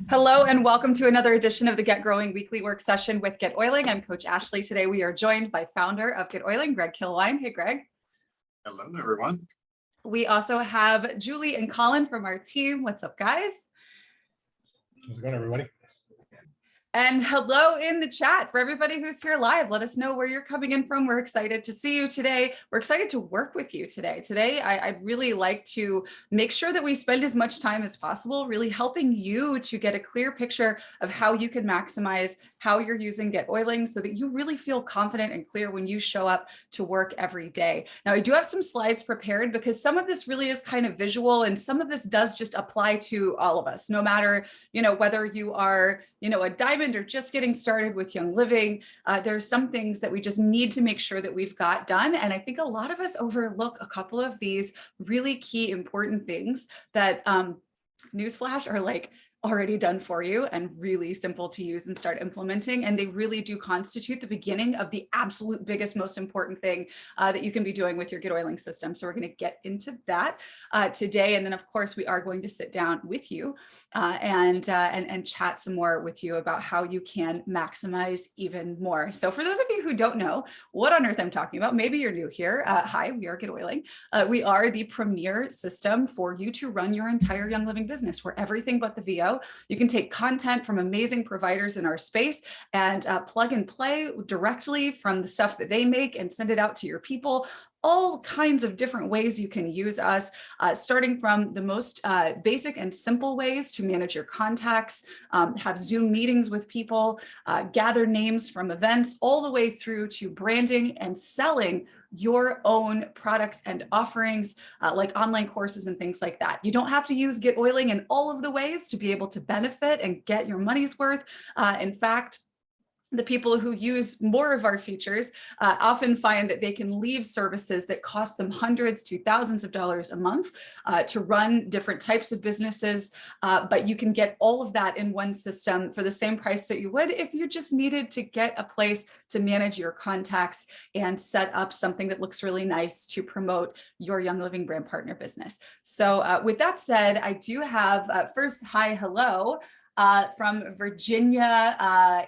Hello and welcome to another edition of the GetGrowing weekly work session with GetOiling. I'm Coach Ashley. Today we are joined by founder of GetOiling, Greg Kilwine. Hey, Greg. Hello, everyone. We also have Julie and Colin from our team. What's up, guys? How's it going, everybody? And hello in the chat for everybody who's here live. Let us know where you're coming in from. We're excited to see you today. We're excited to work with you today. I'd really like to make sure that we spend as much time as possible really helping you to get a clear picture of how you can maximize how you're using GetOiling so that you really feel confident and clear when you show up to work every day. Now, I do have some slides prepared because some of this really is kind of visual and some of this does just apply to all of us, no matter, whether you are, a diamond or just getting started with Young Living. There's some things that we just need to make sure that we've got done. And I think a lot of us overlook a couple of these really key important things that newsflash are like already done for you and really simple to use and start implementing. And they really do constitute the beginning of the absolute biggest, most important thing that you can be doing with your GetOiling system. So we're going to get into that today. And then of course, we are going to sit down with you and chat some more with you about how you can maximize even more. So for those of you who don't know what on earth I'm talking about, maybe you're new here. Hi, we are GetOiling. We are the premier system for you to run your entire Young Living business. We're everything but the VO. You can take content from amazing providers in our space and plug and play directly from the stuff that they make and send it out to your people. All kinds of different ways you can use us, starting from the most basic and simple ways to manage your contacts, have Zoom meetings with people, gather names from events, all the way through to branding and selling your own products and offerings like online courses and things like that. You don't have to use GetOiling in all of the ways to be able to benefit and get your money's worth. In fact, the people who use more of our features often find that they can leave services that cost them hundreds to thousands of dollars a month to run different types of businesses. But you can get all of that in one system for the same price that you would if you just needed to get a place to manage your contacts and set up something that looks really nice to promote your Young Living brand partner business. So with that said, I do have first, hi, hello. From Virginia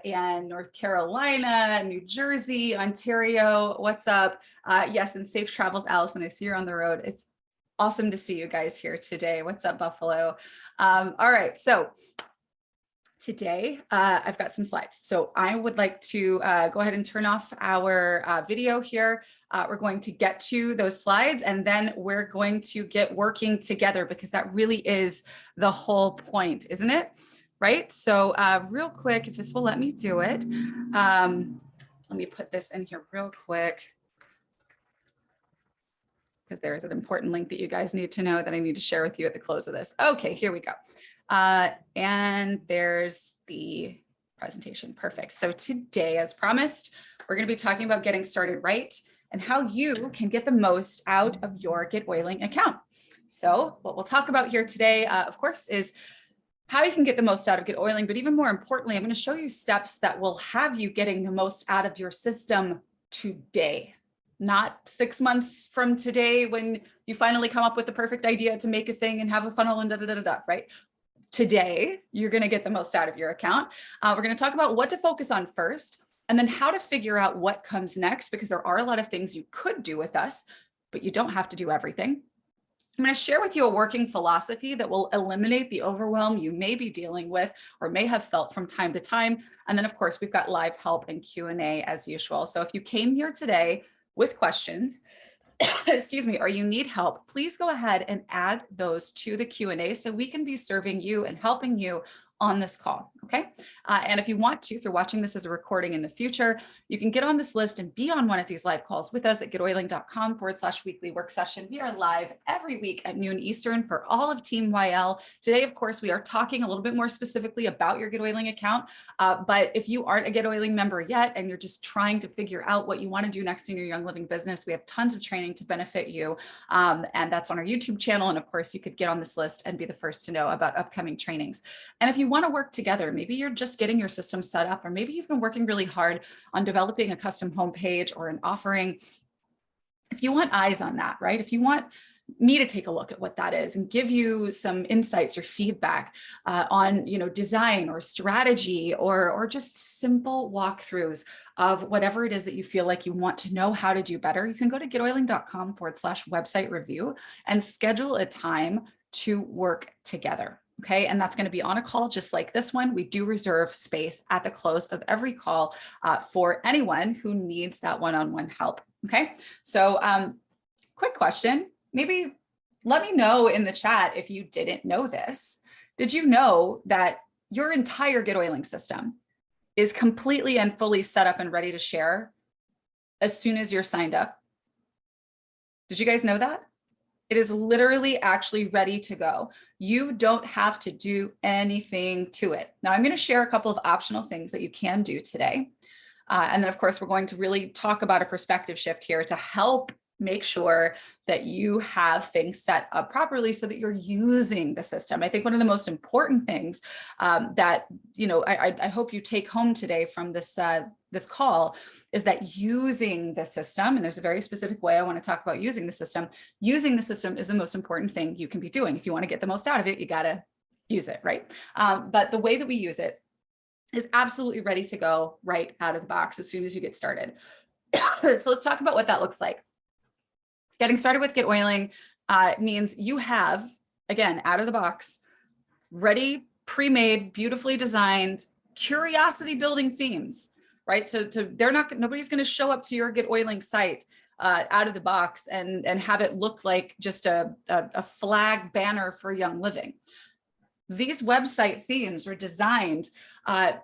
and North Carolina, New Jersey, Ontario. What's up? Yes, and safe travels, Allison. I see you're on the road. It's awesome to see you guys here today. What's up, Buffalo? All right, so today I've got some slides. So I would like to go ahead and turn off our video here. We're going to get to those slides and then we're going to get working together because that really is the whole point, isn't it? Right? So real quick, if this will let me do it, let me put this in here real quick because there is an important link that you guys need to know that I need to share with you at the close of this. Okay, here we go. And there's the presentation. Perfect. So today, as promised, we're going to be talking about getting started right and how you can get the most out of your GetOiling account. So what we'll talk about here today, of course, is how you can get the most out of GetOiling, but even more importantly, I'm going to show you steps that will have you getting the most out of your system today, not 6 months from today when you finally come up with the perfect idea to make a thing and have a funnel and right? Today, you're going to get the most out of your account. We're going to talk about what to focus on first, and then how to figure out what comes next, because there are a lot of things you could do with us, but you don't have to do everything. I'm going to share with you a working philosophy that will eliminate the overwhelm you may be dealing with or may have felt from time to time. And then, of course, we've got live help and Q&A as usual. So if you came here today with questions, excuse me, or you need help, please go ahead and add those to the Q&A so we can be serving you and helping you on this call, okay? And if you want to, if you're watching this as a recording in the future, you can get on this list and be on one of these live calls with us at getoiling.com/weekly work session. We are live every week at noon Eastern for all of Team YL. Today, of course, we are talking a little bit more specifically about your GetOiling account. But if you aren't a GetOiling member yet and you're just trying to figure out what you want to do next in your Young Living business, we have tons of training to benefit you. And that's on our YouTube channel. And of course, you could get on this list and be the first to know about upcoming trainings. And if you want to work together, maybe you're just getting your system set up, or maybe you've been working really hard on developing a custom homepage or an offering. If you want eyes on that, right? If you want me to take a look at what that is and give you some insights or feedback on, design or strategy or just simple walkthroughs of whatever it is that you feel like you want to know how to do better, you can go to getoiling.com/website review and schedule a time to work together. Okay, and that's going to be on a call just like this one. We do reserve space at the close of every call for anyone who needs that one-on-one help. Okay, so quick question. Maybe let me know in the chat if you didn't know this. Did you know that your entire GetOiling system is completely and fully set up and ready to share as soon as you're signed up? Did you guys know that? It is literally actually ready to go. You don't have to do anything to it. Now, I'm going to share a couple of optional things that you can do today. And then, of course, we're going to really talk about a perspective shift here to help make sure that you have things set up properly so that you're using the system. I think one of the most important things that, I hope you take home today from this call is that using the system, and there's a very specific way I want to talk about using the system is the most important thing you can be doing. If you want to get the most out of it, you got to use it, right? But the way that we use it is absolutely ready to go right out of the box as soon as you get started. So let's talk about what that looks like. Getting started with GetOiling means you have, again, out of the box, ready, pre-made, beautifully designed, curiosity building themes, right? So nobody's going to show up to your GetOiling site out of the box and have it look like just a flag banner for Young Living. These website themes were designed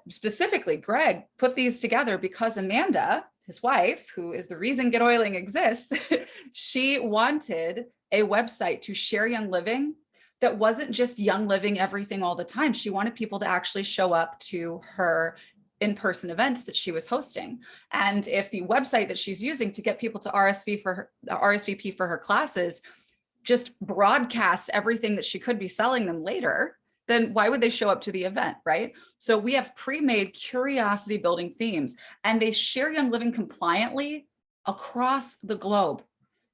specifically. Greg put these together because Amanda, his wife, who is the reason GetOiling exists, she wanted a website to share Young Living that wasn't just Young Living everything all the time. She wanted people to actually show up to her in-person events that she was hosting. And if the website that she's using to get people to RSVP for her classes just broadcasts everything that she could be selling them later, then why would they show up to the event, right? So we have pre-made curiosity building themes, and they share Young Living compliantly across the globe.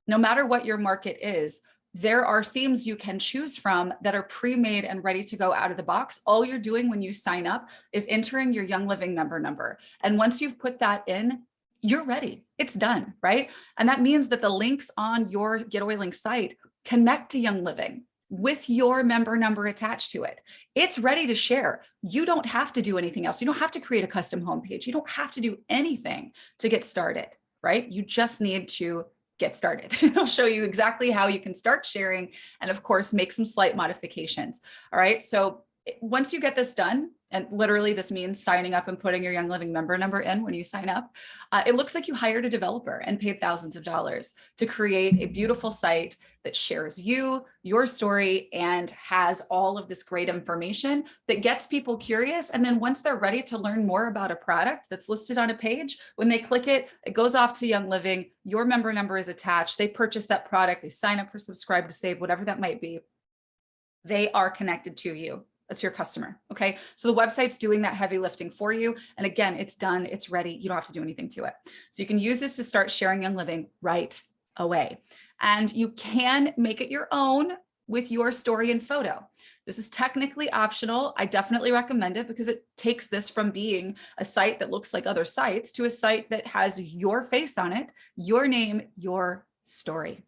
No matter what your market is, there are themes you can choose from that are pre-made and ready to go out of the box. All you're doing when you sign up is entering your Young Living member number. And once you've put that in, you're ready. It's done, right? And that means that the links on your GetOiling site connect to Young Living with your member number attached to it. It's ready to share. You don't have to do anything else. You don't have to create a custom homepage. You don't have to do anything to get started, right? You just need to get started. I'll show you exactly how you can start sharing and, of course, make some slight modifications. All right. So once you get this done, and literally this means signing up and putting your Young Living member number in when you sign up, it looks like you hired a developer and paid thousands of dollars to create a beautiful site that shares you, your story, and has all of this great information that gets people curious. And then once they're ready to learn more about a product that's listed on a page, when they click it, it goes off to Young Living, your member number is attached, they purchase that product, they sign up for subscribe to save, whatever that might be, they are connected to you. That's your customer. Okay. So the website's doing that heavy lifting for you. And again, it's done, it's ready. You don't have to do anything to it. So you can use this to start sharing Young Living right away. And you can make it your own with your story and photo. This is technically optional. I definitely recommend it because it takes this from being a site that looks like other sites to a site that has your face on it, your name, your story.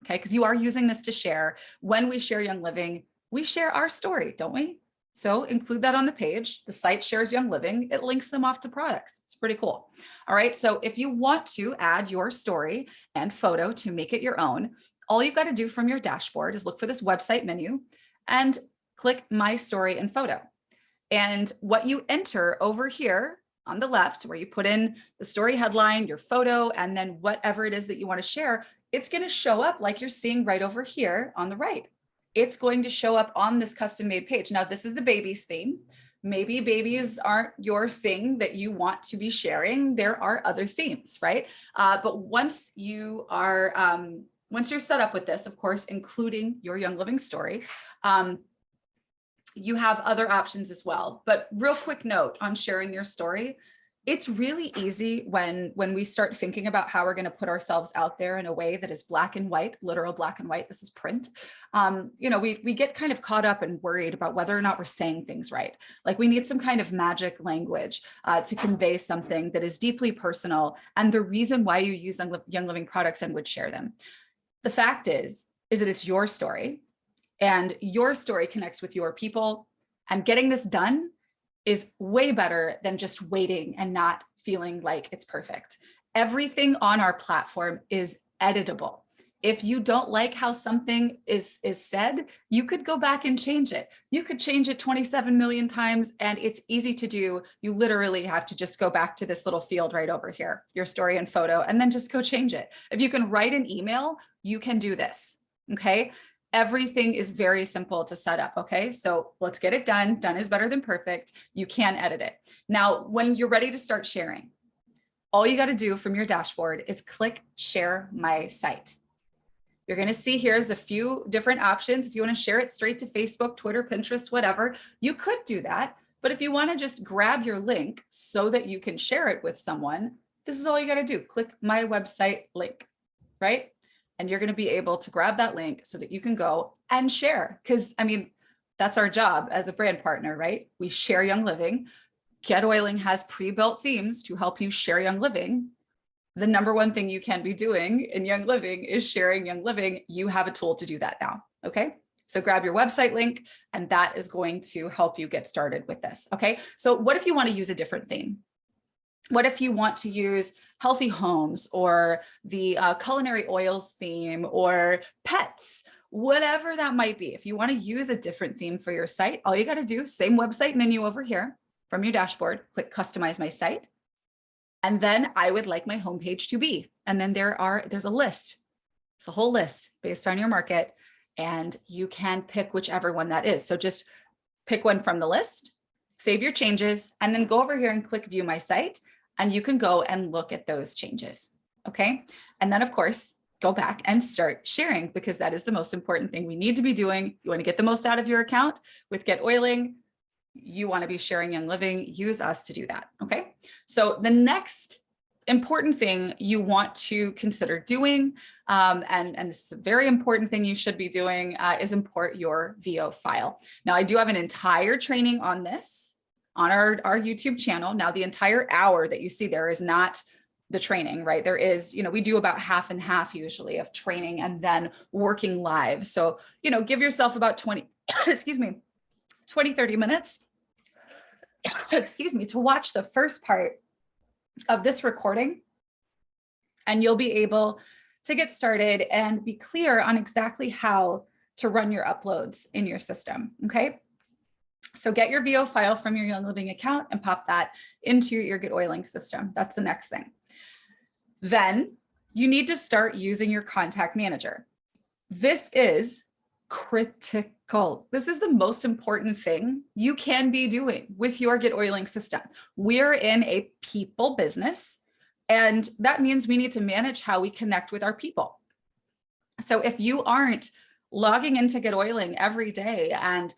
Okay. Because you are using this to share. When we share Young Living, we share our story, don't we? So include that on the page. The site shares Young Living. It links them off to products. It's pretty cool. All right. So if you want to add your story and photo to make it your own, all you've got to do from your dashboard is look for this website menu and click My Story and Photo. And what you enter over here on the left, where you put in the story headline, your photo, and then whatever it is that you want to share, it's going to show up like you're seeing right over here on the right. It's going to show up on this custom made page. Now, this is the babies theme. Maybe babies aren't your thing that you want to be sharing. There are other themes, right? But once you're set up with this, of course, including your Young Living story, you have other options as well. But real quick note on sharing your story, It's really easy when we start thinking about how we're going to put ourselves out there in a way that is black and white, literal black and white. This is print. We get kind of caught up and worried about whether or not we're saying things right. Like we need some kind of magic language to convey something that is deeply personal and the reason why you use Young Living products and would share them. The fact is that it's your story and your story connects with your people, and getting this done is way better than just waiting and not feeling like it's perfect. Everything on our platform is editable. If you don't like how something is said, you could go back and change it. You could change it 27 million times and it's easy to do. You literally have to just go back to this little field right over here, your story and photo, and then just go change it. If you can write an email, you can do this, okay? Everything is very simple to set up, okay? So let's get it done. Done is better than perfect. You can edit it. Now, when you're ready to start sharing, all you got to do from your dashboard is click Share My Site. You're going to see here's a few different options. If you want to share it straight to Facebook, Twitter, Pinterest, whatever, you could do that. But if you want to just grab your link so that you can share it with someone, this is all you got to do. Click My Website link, right? And you're going to be able to grab that link so that you can go and share. Because I mean, that's our job as a brand partner, right? We share Young Living. GetOiling has pre-built themes to help you share Young Living. The number one thing you can be doing in Young Living is sharing Young Living. You have a tool to do that now, okay? So grab your website link and that is going to help you get started with this, okay? So what if you want to use a different theme? What if you want to use healthy homes or the culinary oils theme or pets, whatever that might be? If you want to use a different theme for your site, all you got to do, same website menu over here from your dashboard, click Customize My Site. And then I would like my homepage to be. And then there's a list. It's a whole list based on your market. And you can pick whichever one that is. So just pick one from the list, save your changes, and then go over here and click View My Site. And you can go and look at those changes, okay? And then of course, go back and start sharing because that is the most important thing we need to be doing. You wanna get the most out of your account with GetOiling, you wanna be sharing Young Living, use us to do that, okay? So the next important thing you want to consider doing, and this is a very important thing you should be doing, is import your VO file. Now I do have an entire training on this on our YouTube channel. Now, the entire hour that you see there is not the training, right? There is, we do about half and half usually of training and then working live. So, give yourself about 20, 30 minutes, to watch the first part of this recording. And you'll be able to get started and be clear on exactly how to run your uploads in your system, okay? So get your VO file from your Young Living account and pop that into your GetOiling system. That's the next thing. Then you need to start using your contact manager. This is critical. This is the most important thing you can be doing with your GetOiling system. We're in a people business, and that means we need to manage how we connect with our people. So if you aren't logging into GetOiling every day and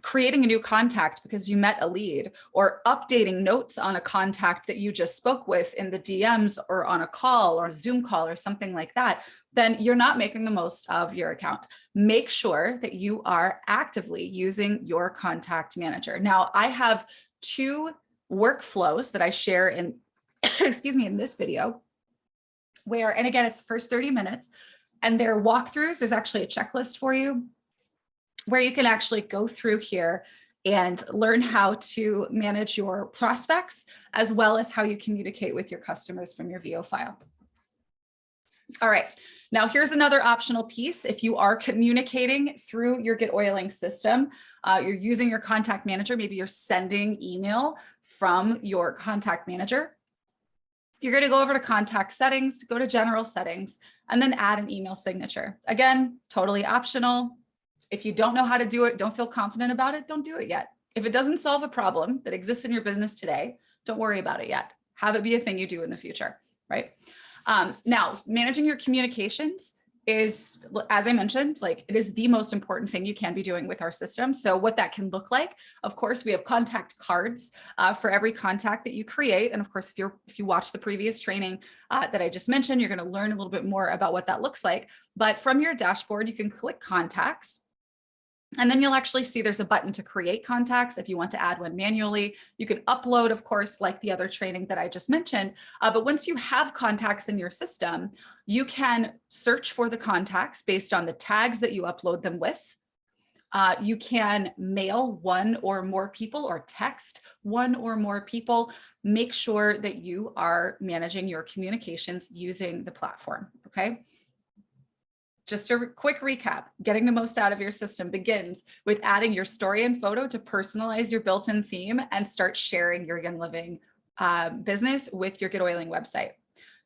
creating a new contact because you met a lead, or updating notes on a contact that you just spoke with in the DMs or on a call or Zoom call or something like that, then you're not making the most of your account. Make sure that you are actively using your contact manager. Now, I have 2 workflows that I share in, in this video where, and again, it's the first 30 minutes and they're walkthroughs. There's actually a checklist for you where you can actually go through here and learn how to manage your prospects, as well as how you communicate with your customers from your VO file. All right, now here's another optional piece. If you are communicating through your GetOiling system, you're using your contact manager, maybe you're sending email from your contact manager, you're going to go over to contact settings, go to general settings, and then add an email signature. Again, totally optional. If you don't know how to do it, don't feel confident about it, don't do it yet. If it doesn't solve a problem that exists in your business today, don't worry about it yet. Have it be a thing you do in the future, right? Now, managing your communications is, as I mentioned, like it is the most important thing you can be doing with our system. So what that can look like, of course, we have contact cards for every contact that you create. And of course, if you watch the previous training that I just mentioned, you're going to learn a little bit more about what that looks like. But from your dashboard, you can click contacts. And then you'll actually see there's a button to create contacts. If you want to add one manually, you can upload, of course, like the other training that I just mentioned. But once you have contacts in your system, you can search for the contacts based on the tags that you upload them with. You can mail one or more people or text one or more people. Make sure that you are managing your communications using the platform, okay? Just a quick recap, getting the most out of your system begins with adding your story and photo to personalize your built-in theme and start sharing your Young Living business with your GetOiling website.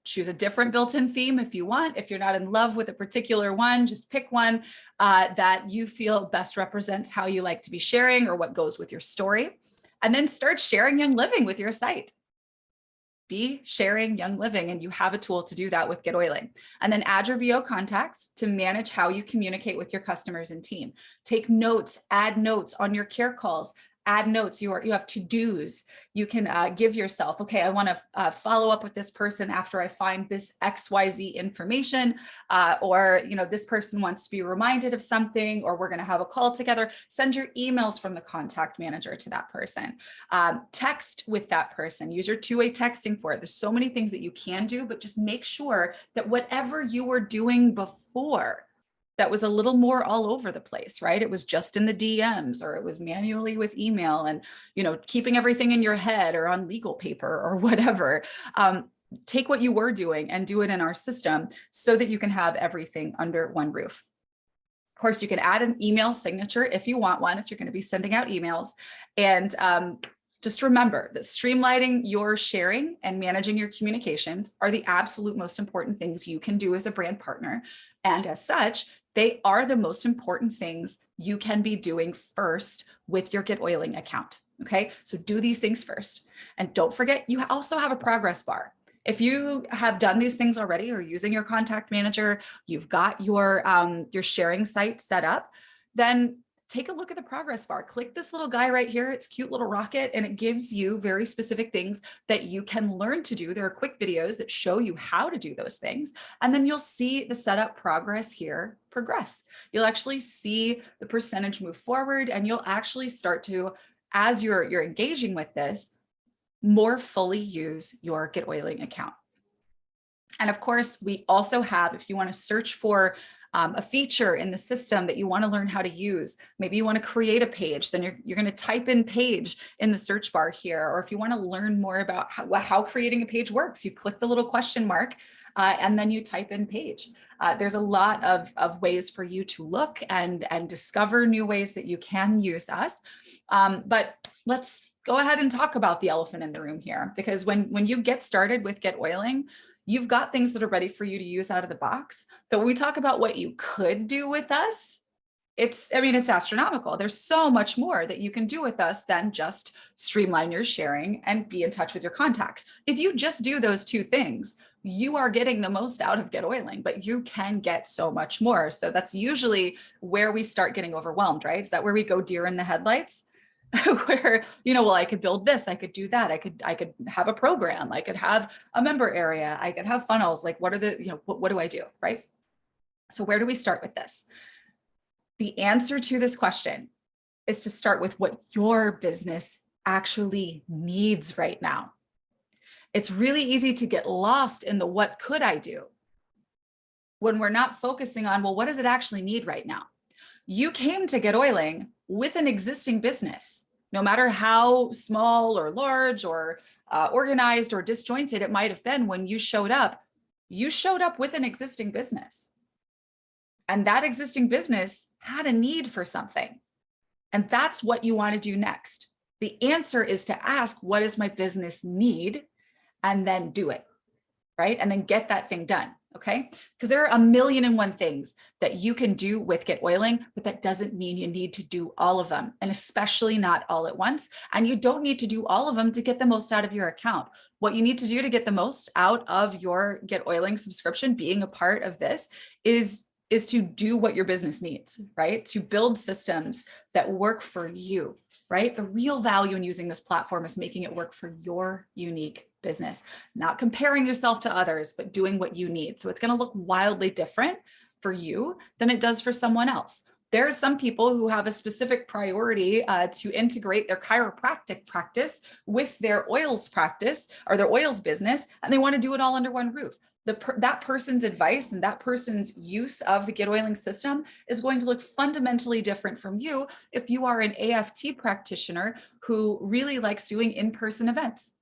Choose a different built-in theme if you want. If you're not in love with a particular one, just pick one that you feel best represents how you like to be sharing or what goes with your story. And then start sharing Young Living with your site. Be sharing Young Living, and you have a tool to do that with GetOiling. And then add your VO contacts to manage how you communicate with your customers and team. Take notes, add notes on your care calls, add notes. You have to-dos. You can give yourself, okay, I want to follow up with this person after I find this XYZ information, or this person wants to be reminded of something, or we're going to have a call together. Send your emails from the contact manager to that person. Text with that person. Use your two-way texting for it. There's so many things that you can do, but just make sure that whatever you were doing before that was a little more all over the place, right? It was just in the DMs, or it was manually with email and, keeping everything in your head or on legal paper or whatever. Take what you were doing and do it in our system so that you can have everything under one roof. Of course, you can add an email signature if you want one, if you're going to be sending out emails. And just remember that streamlining your sharing and managing your communications are the absolute most important things you can do as a brand partner. And as such, they are the most important things you can be doing first with your GetOiling account. Okay, so do these things first. And don't forget, you also have a progress bar. If you have done these things already or using your contact manager, you've got your sharing site set up, then take a look at the progress bar. Click this little guy right here. It's a cute little rocket, and it gives you very specific things that you can learn to do. There are quick videos that show you how to do those things. And then you'll see the setup progress here progress. You'll actually see the percentage move forward, and you'll actually start to, as you're engaging with this, more fully use your GetOiling account. And of course, we also have, if you want to search for a feature in the system that you want to learn how to use, maybe you want to create a page, then you're going to type in page in the search bar here. Or if you want to learn more about how creating a page works, you click the little question mark and then you type in page. There's a lot of ways for you to look and discover new ways that you can use us. But let's go ahead and talk about the elephant in the room here, because when you get started with GetOiling, you've got things that are ready for you to use out of the box. But when we talk about what you could do with us, it's astronomical. There's so much more that you can do with us than just streamline your sharing and be in touch with your contacts. If you just do those two things, you are getting the most out of GetOiling, but you can get so much more. So that's usually where we start getting overwhelmed, right? Is that where we go deer in the headlights? Where, well, I could build this, I could do that, I could have a program, I could have a member area, I could have funnels. Like, what are the, what do I do, right? So where do we start with this? The answer to this question is to start with what your business actually needs right now. It's really easy to get lost in the what could I do when we're not focusing on, well, what does it actually need right now? You came to GetOiling with an existing business, no matter how small or large or organized or disjointed it might have been when you showed up with an existing business. And that existing business had a need for something. And that's what you want to do next. The answer is to ask, what does my business need? And then do it, right? And then get that thing done. Okay, because there are a million and one things that you can do with GetOiling, but that doesn't mean you need to do all of them, and especially not all at once. And you don't need to do all of them to get the most out of your account. What you need to do to get the most out of your GetOiling subscription, being a part of this, is to do what your business needs, right? To build systems that work for you, right? The real value in using this platform is making it work for your unique business, not comparing yourself to others, but doing what you need. So it's going to look wildly different for you than it does for someone else. There are some people who have a specific priority to integrate their chiropractic practice with their oils practice or their oils business, and they want to do it all under one roof. That person's advice and that person's use of the GetOiling system is going to look fundamentally different from you if you are an AFT practitioner who really likes doing in-person events.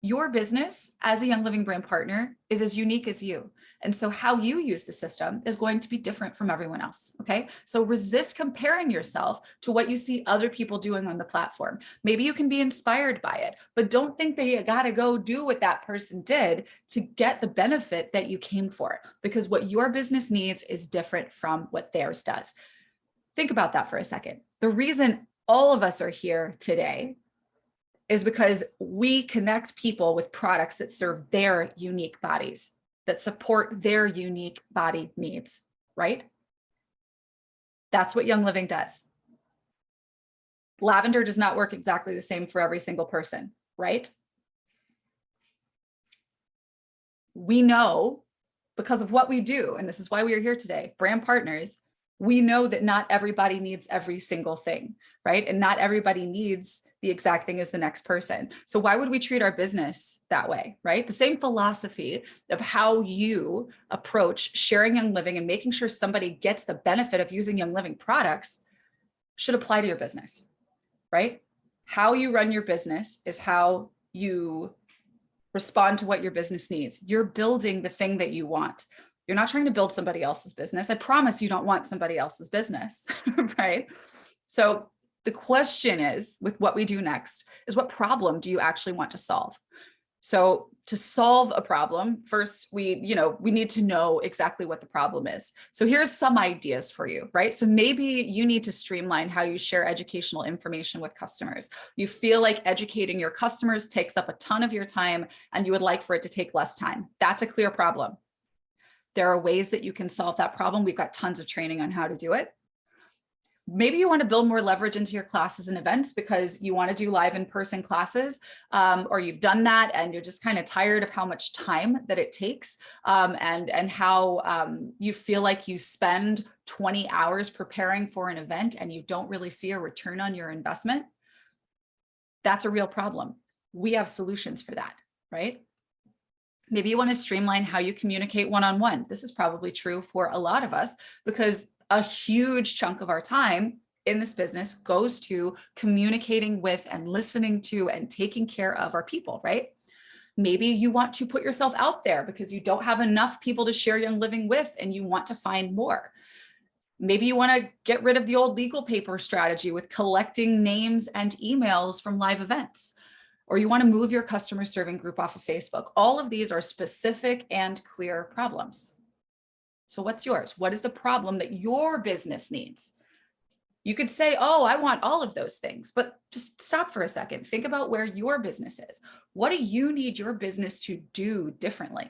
Your business as a Young Living brand partner is as unique as you. And so how you use the system is going to be different from everyone else, okay? So resist comparing yourself to what you see other people doing on the platform. Maybe you can be inspired by it, but don't think that you gotta go do what that person did to get the benefit that you came for, because what your business needs is different from what theirs does. Think about that for a second. The reason all of us are here today is because we connect people with products that serve their unique bodies, that support their unique body needs, right? That's what Young Living does. Lavender does not work exactly the same for every single person, right? We know because of what we do, and this is why we are here today, brand partners, we know that not everybody needs every single thing, right? And not everybody needs the exact thing as the next person. So why would we treat our business that way, right? The same philosophy of how you approach sharing Young Living and making sure somebody gets the benefit of using Young Living products should apply to your business, right? How you run your business is how you respond to what your business needs. You're building the thing that you want. You're not trying to build somebody else's business. I promise you don't want somebody else's business, right? So the question is, with what we do next, is what problem do you actually want to solve? So to solve a problem, first we need to know exactly what the problem is. So here's some ideas for you, right? So maybe you need to streamline how you share educational information with customers. You feel like educating your customers takes up a ton of your time and you would like for it to take less time. That's a clear problem. There are ways that you can solve that problem. We've got tons of training on how to do it. Maybe you want to build more leverage into your classes and events because you want to do live in-person classes, or you've done that and you're just kind of tired of how much time that it takes, and how you feel like you spend 20 hours preparing for an event and you don't really see a return on your investment. That's a real problem. We have solutions for that, right? Maybe you want to streamline how you communicate one-on-one. This is probably true for a lot of us because a huge chunk of our time in this business goes to communicating with and listening to and taking care of our people, right? Maybe you want to put yourself out there because you don't have enough people to share Young Living with and you want to find more. Maybe you want to get rid of the old legal paper strategy with collecting names and emails from live events. Or you want to move your customer serving group off of Facebook. All of these are specific and clear problems. So what's yours? What is the problem that your business needs? You could say, oh, I want all of those things, but just stop for a second. Think about where your business is. What do you need your business to do differently?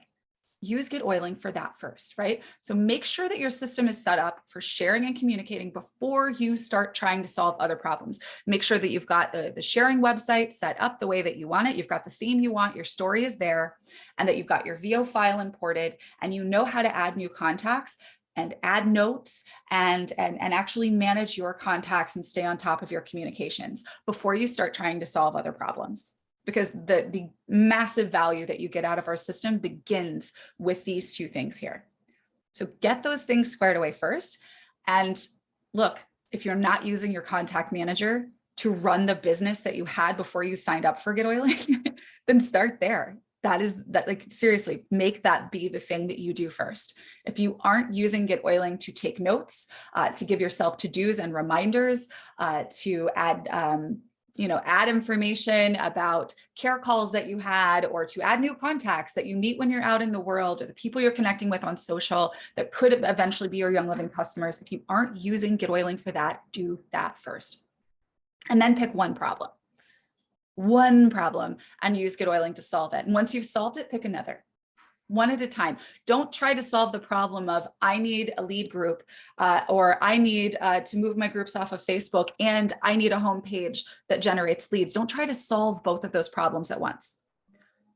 Use GetOiling for that first, right? So make sure that your system is set up for sharing and communicating before you start trying to solve other problems. Make sure that you've got the sharing website set up the way that you want it. You've got the theme you want, your story is there, and that you've got your VO file imported and you know how to add new contacts and add notes and actually manage your contacts and stay on top of your communications before you start trying to solve other problems. Because the massive value that you get out of our system begins with these two things here. So get those things squared away first. And look, if you're not using your contact manager to run the business that you had before you signed up for GetOiling, then start there. Like seriously, make that be the thing that you do first. If you aren't using GetOiling to take notes, to give yourself to-dos and reminders, to add add information about care calls that you had, or to add new contacts that you meet when you're out in the world, or the people you're connecting with on social that could eventually be your Young Living customers. If you aren't using GetOiling for that, do that first. And then pick one problem, and use GetOiling to solve it. And once you've solved it, pick another. One at a time. Don't try to solve the problem of I need a lead group, or I need to move my groups off of Facebook, and I need a homepage that generates leads. Don't try to solve both of those problems at once.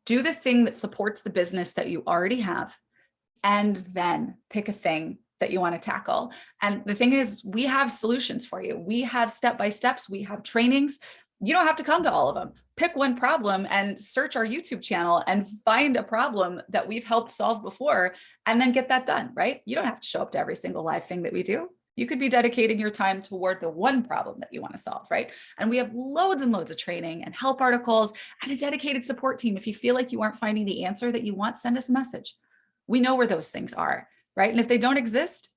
Do the thing that supports the business that you already have, and then pick a thing that you want to tackle. And the thing is, we have solutions for you. We have step-by-steps, we have trainings. You don't have to come to all of them. Pick one problem and search our YouTube channel and find a problem that we've helped solve before, and then get that done, right? You don't have to show up to every single live thing that we do. You could be dedicating your time toward the one problem that you want to solve, right? And we have loads and loads of training and help articles and a dedicated support team. If you feel like you aren't finding the answer that you want, send us a message. We know where those things are, right? And if they don't exist,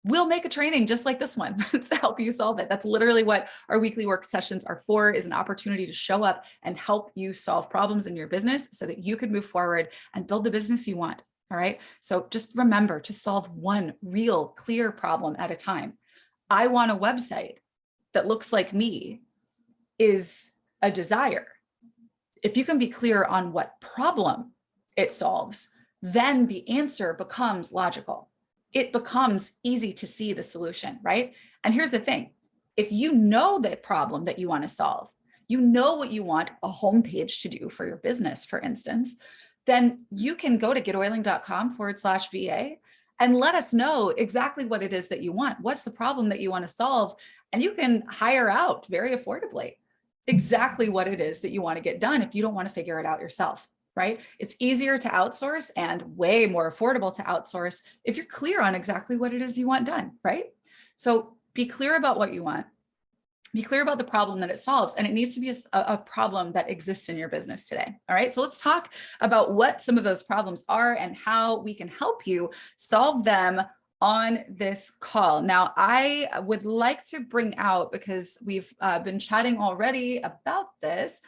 we'll make a training just like this one to help you solve it. That's literally what our weekly work sessions are for, is an opportunity to show up and help you solve problems in your business so that you can move forward and build the business you want. All right. So just remember to solve one real clear problem at a time. I want a website that looks like me is a desire. If you can be clear on what problem it solves, then the answer becomes logical. It becomes easy to see the solution, right? And here's the thing. If you know the problem that you want to solve, you know what you want a homepage to do for your business, for instance, then you can go to getoiling.com/VA and let us know exactly what it is that you want. What's the problem that you want to solve? And you can hire out very affordably exactly what it is that you want to get done if you don't want to figure it out yourself. Right? It's easier to outsource and way more affordable to outsource if you're clear on exactly what it is you want done, right? So be clear about what you want. Be clear about the problem that it solves, and it needs to be a problem that exists in your business today. All right, so let's talk about what some of those problems are and how we can help you solve them on this call. Now, I would like to bring out, because we've been chatting already about this,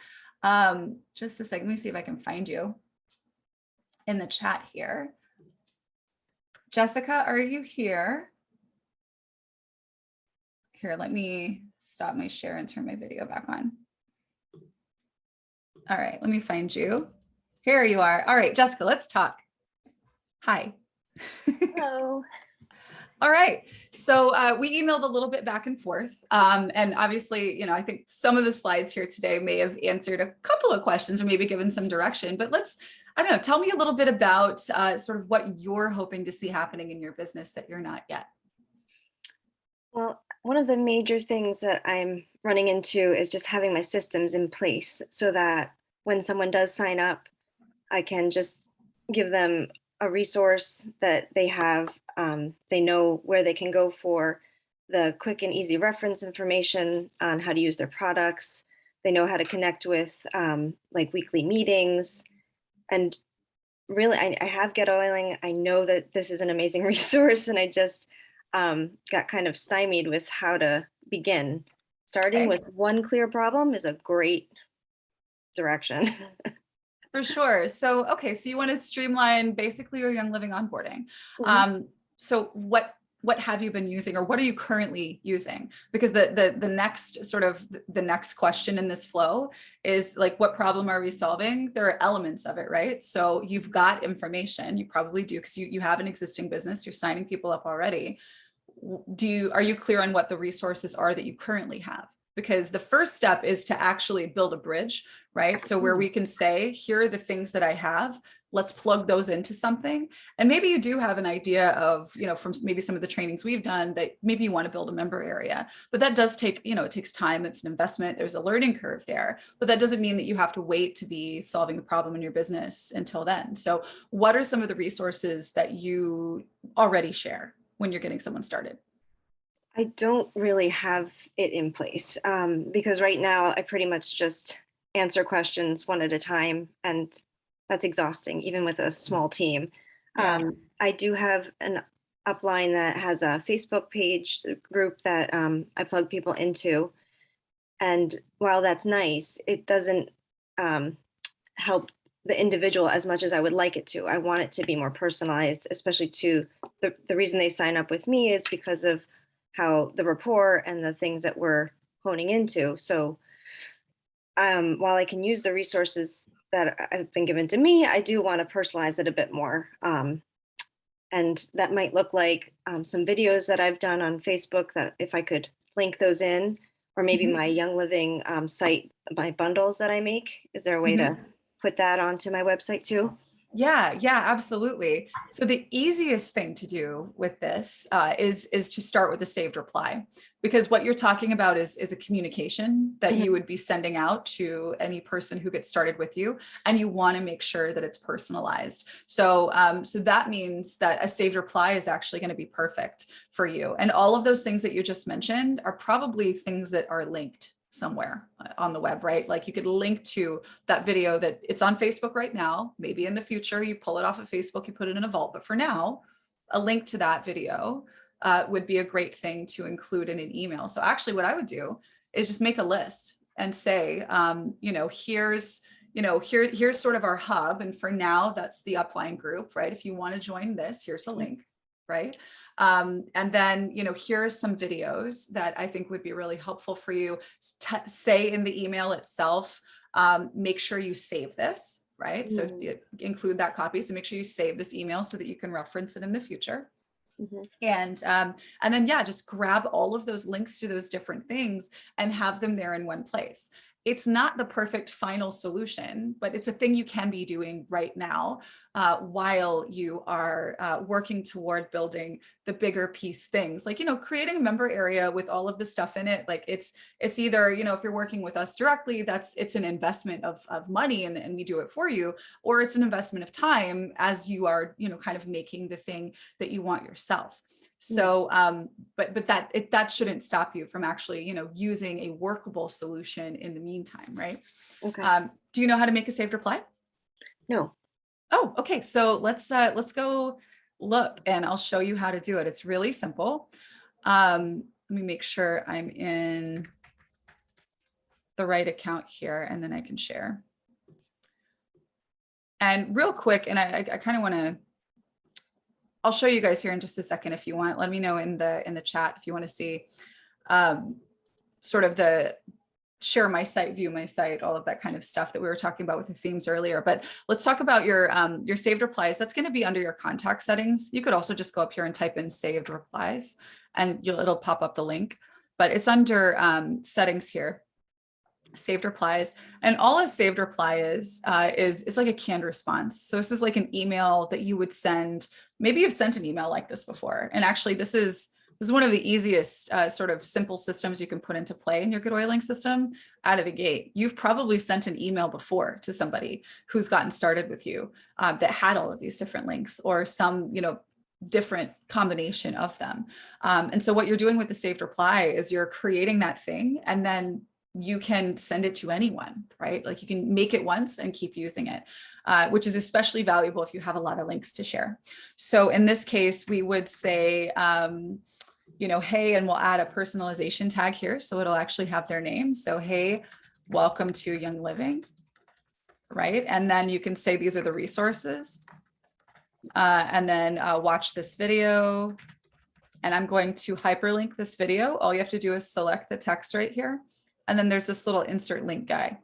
just a second, let me see if I can find you in the chat here. Jessica, are you here? Here, let me stop my share and turn my video back on. All right, let me find you. Here you are. All right, Jessica, let's talk. Hi. Hello. All right. So we emailed a little bit back and forth. And obviously, I think some of the slides here today may have answered a couple of questions or maybe given some direction, but I don't know, tell me a little bit about sort of what you're hoping to see happening in your business that you're not yet. Well, one of the major things that I'm running into is just having my systems in place so that when someone does sign up, I can just give them a resource that they have. They know where they can go for the quick and easy reference information on how to use their products. They know how to connect with like weekly meetings. And really, I have GetOiling. I know that this is an amazing resource, and I just got kind of stymied with how to begin. Starting with one clear problem is a great direction. For sure. So, okay, so you want to streamline basically your Young Living onboarding. Mm-hmm. So what have you been using, or what are you currently using? Because the next question in this flow is like, what problem are we solving? There are elements of it, right? So you've got information, you probably do, because you have an existing business, you're signing people up already. Are you clear on what the resources are that you currently have? Because the first step is to actually build a bridge, right? So where we can say, here are the things that I have, let's plug those into something. And maybe you do have an idea of, from maybe some of the trainings we've done, that maybe you want to build a member area, but that does take, it takes time, it's an investment, there's a learning curve there, but that doesn't mean that you have to wait to be solving the problem in your business until then. So what are some of the resources that you already share when you're getting someone started? I don't really have it in place because right now I pretty much just answer questions one at a time, and that's exhausting, even with a small team. Yeah. I do have an upline that has a Facebook page group that I plug people into. And while that's nice, it doesn't help the individual as much as I would like it to. I want it to be more personalized, especially to the reason they sign up with me is because of how the rapport and the things that we're honing into. So while I can use the resources that have been given to me, I do want to personalize it a bit more. And that might look like some videos that I've done on Facebook that if I could link those in, or maybe Mhm. my Young Living site, my bundles that I make. Is there a way Mhm. to put that onto my website too? Yeah, absolutely. So the easiest thing to do with this is to start with a saved reply, because what you're talking about is a communication that Mhm. you would be sending out to any person who gets started with you, and you want to make sure that it's personalized. So so that means that a saved reply is actually going to be perfect for you. And all of those things that you just mentioned are probably things that are linked somewhere on the web, right? Like you could link to that video that it's on Facebook right now. Maybe in the future, you pull it off of Facebook, you put it in a vault. But for now, a link to that video would be a great thing to include in an email. So actually what I would do is just make a list and say, here's sort of our hub. And for now, that's the upline group, right? If you want to join this, here's a link, right? And then, here are some videos that I think would be really helpful for you. Say in the email itself, make sure you save this, right? So include that copy. So make sure you save this email so that you can reference it in the future. Mhm. And then, yeah, just grab all of those links to those different things and have them there in one place. It's not the perfect final solution, but it's a thing you can be doing right now while you are working toward building the bigger piece things, like, creating a member area with all of the stuff in it. Like it's either, if you're working with us directly, it's an investment of money and we do it for you, or it's an investment of time as you are, kind of making the thing that you want yourself. So, but that shouldn't stop you from actually, using a workable solution in the meantime, right? Okay. Do you know how to make a saved reply? No. Oh, okay. So let's go look and I'll show you how to do it. It's really simple. Let me make sure I'm in the right account here and then I can share. And real quick, and I kind of want to, I'll show you guys here in just a second if you want. Let me know in the chat if you want to see sort of the share my site, view my site, all of that kind of stuff that we were talking about with the themes earlier. But let's talk about your saved replies. That's going to be under your contact settings. You could also just go up here and type in saved replies and it'll pop up the link, but it's under settings here, saved replies. And all a saved reply is like a canned response. So this is like an email that you would send. Maybe you've sent an email like this before. And actually this is one of the easiest sort of simple systems you can put into play in your GetOiling system out of the gate. You've probably sent an email before to somebody who's gotten started with you that had all of these different links or some, different combination of them. And so what you're doing with the saved reply is you're creating that thing and then you can send it to anyone, right? Like you can make it once and keep using it, which is especially valuable if you have a lot of links to share. So in this case, we would say, hey, and we'll add a personalization tag here. So it'll actually have their name. So, hey, welcome to Young Living, right? And then you can say, these are the resources. And then watch this video. And I'm going to hyperlink this video. All you have to do is select the text right here. And then there's this little insert link guy.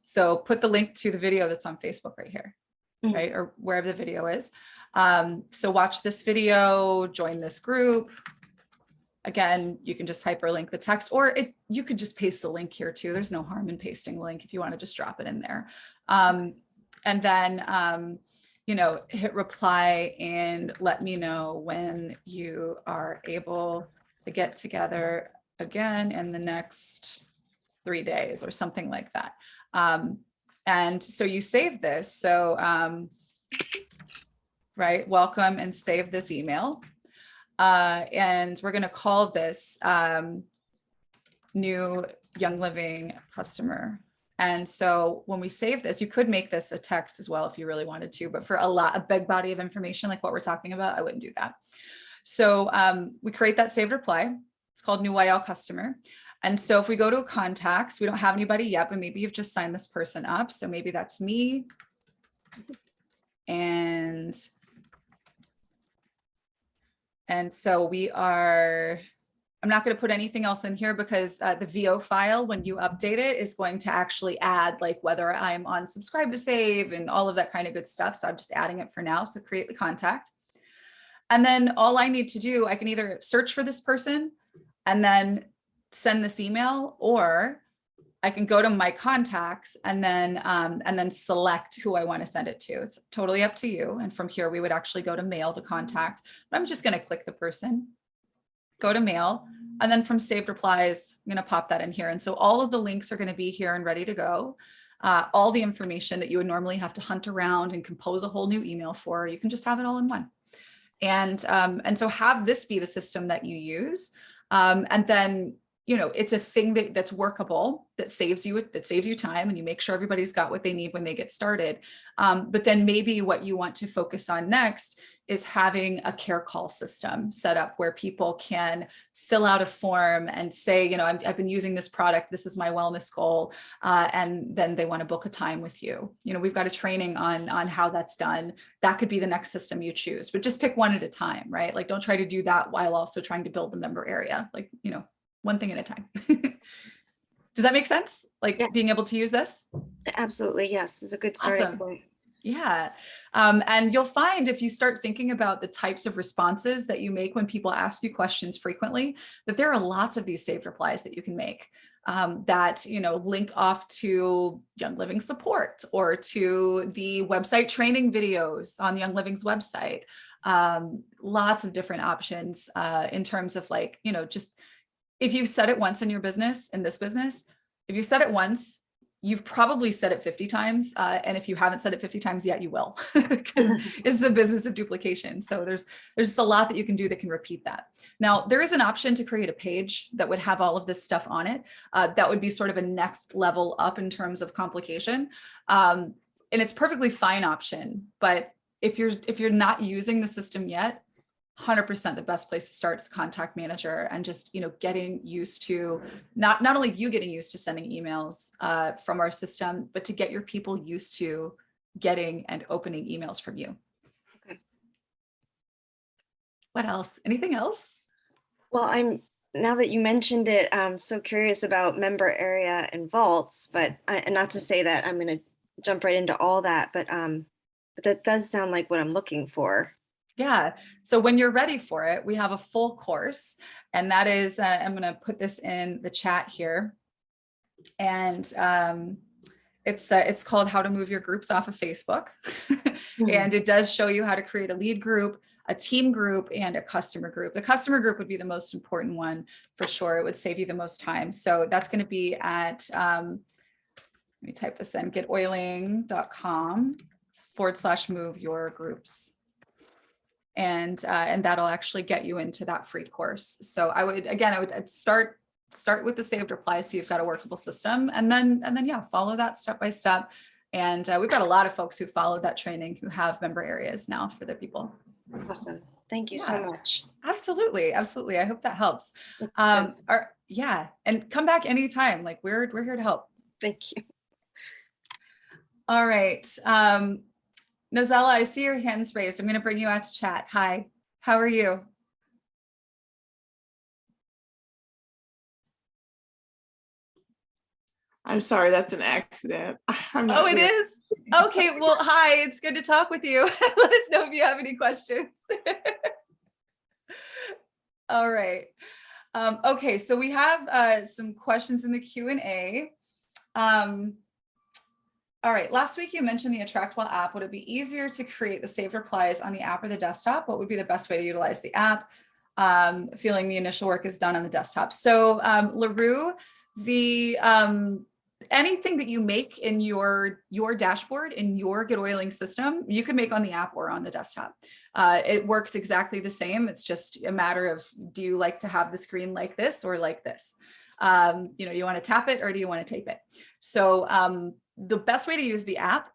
So put the link to the video that's on Facebook right here, right? Or wherever the video is. So watch this video, join this group. Again, you can just hyperlink the text or you could just paste the link here too. There's no harm in pasting the link if you want to just drop it in there. And then, hit reply and let me know when you are able to get together again in the next 3 days or something like that. And so you save this. So, right, welcome and save this email. And we're going to call this new Young Living customer. And so when we save this, you could make this a text as well if you really wanted to, but for a big body of information like what we're talking about, I wouldn't do that. So we create that saved reply. It's called new YL customer. And so if we go to contacts, we don't have anybody yet, but maybe you've just signed this person up. So maybe that's me. And so we are, I'm not going to put anything else in here because the VO file, when you update it, is going to actually add like whether I'm on subscribe to save and all of that kind of good stuff. So I'm just adding it for now. So create the contact. And then all I need to do, I can either search for this person and then send this email, or I can go to my contacts and then select who I want to send it to. It's totally up to you. And from here, we would actually go to mail the contact, but I'm just going to click the person, go to mail, and then from saved replies, I'm going to pop that in here. And so all of the links are going to be here and ready to go. All the information that you would normally have to hunt around and compose a whole new email for, you can just have it all in one. And so have this be the system that you use. And then, you know, it's a thing that's workable, that saves you time, and you make sure everybody's got what they need when they get started. But then maybe what you want to focus on next is having a care call system set up where people can fill out a form and say, you know, I've been using this product, this is my wellness goal, and then they want to book a time with you. You know, we've got a training on how that's done. That could be the next system you choose, but just pick one at a time, right? Like, don't try to do that while also trying to build the member area. Like, you know, one thing at a time. Does that make sense? Like, yes, being able to use this? Absolutely. Yes. It's a good starting point. Yeah. And you'll find if you start thinking about the types of responses that you make when people ask you questions frequently, that there are lots of these saved replies that you can make that, you know, link off to Young Living support or to the website training videos on Young Living's website. Lots of different options in terms of, like, you know, just if you've said it once in your business, in this business, if you said it once, you've probably said it 50 times. And if you haven't said it 50 times yet, you will, because it's a business of duplication. So there's just a lot that you can do that can repeat that. Now, there is an option to create a page that would have all of this stuff on it. That would be sort of a next level up in terms of complication. And it's perfectly fine option. But if you're not using the system yet, 100% the best place to start is the contact manager, and just, you know, getting used to not only you getting used to sending emails from our system, but to get your people used to getting and opening emails from you. Okay. What else? Anything else? Well, now that you mentioned it, I'm so curious about member area and vaults, but and not to say that I'm going to jump right into all that, but that does sound like what I'm looking for. Yeah. So when you're ready for it, we have a full course, and that is, I'm going to put this in the chat here. And it's called How to Move Your Groups Off of Facebook. And it does show you how to create a lead group, a team group, and a customer group. The customer group would be the most important one for sure. It would save you the most time. So that's going to be at, let me type this in, getoiling.com/move your groups. And that'll actually get you into that free course. So I would start with the saved replies, so you've got a workable system, and then yeah, follow that step by step. And we've got a lot of folks who followed that training who have member areas now for their people. Awesome. Thank you so much. Absolutely. Absolutely. I hope that helps. Yeah. And come back anytime. Like, we're here to help. Thank you. All right. Nozella, I see your hands raised. I'm going to bring you out to chat. Hi, how are you? I'm sorry, that's an accident. Oh, it is? Okay, well, hi, it's good to talk with you. Let us know if you have any questions. All right. Okay, so we have some questions in the Q&A. All right, last week you mentioned the Attractwell app. Would it be easier to create the saved replies on the app or the desktop? What would be the best way to utilize the app? Feeling the initial work is done on the desktop. So LaRue, anything that you make in your dashboard, in your GetOiling system, you can make on the app or on the desktop. It works exactly the same. It's just a matter of, do you like to have the screen like this or like this? You know, you want to tap it or do you want to tape it? So the best way to use the app